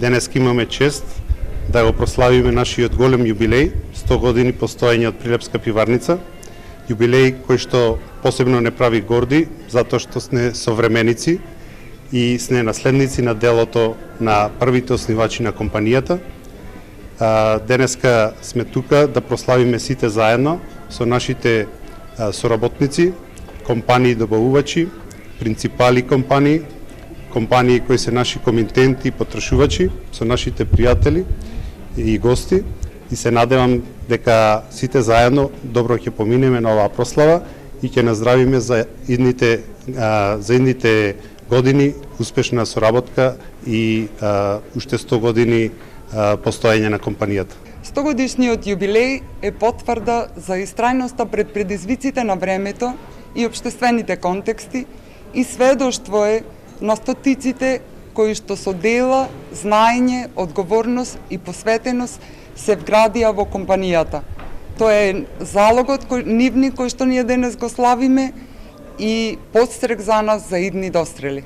Денеска имаме чест да го прославиме нашиот голем јубилеј, 100 години постоење од Прилепска пиварница. Јубилеј кој што посебно не прави горди, затоа што сме современици и сме наследници на делото на првите основачи на компанијата. Денеска сме тука да прославиме сите заедно со нашите соработници, компании добавувачи, принципали компании, компании кои се наши комитенти и потрошувачи, со нашите пријатели и гости, и се надевам дека сите заедно добро ќе поминеме на оваа прослава и ќе наздравиме за идните години успешна соработка и уште 100 години постоење на компанијата. 100-годишниот јубилеј е потврда за истрајноста пред предизвиците на времето и општествените контексти и сведоштво е на стотиците кои што со дела, знаење, одговорност и посветеност се вградија во компанијата. Тоа е залогот нивни кој што ние денес го славиме и подстрек за нас за идни дострели.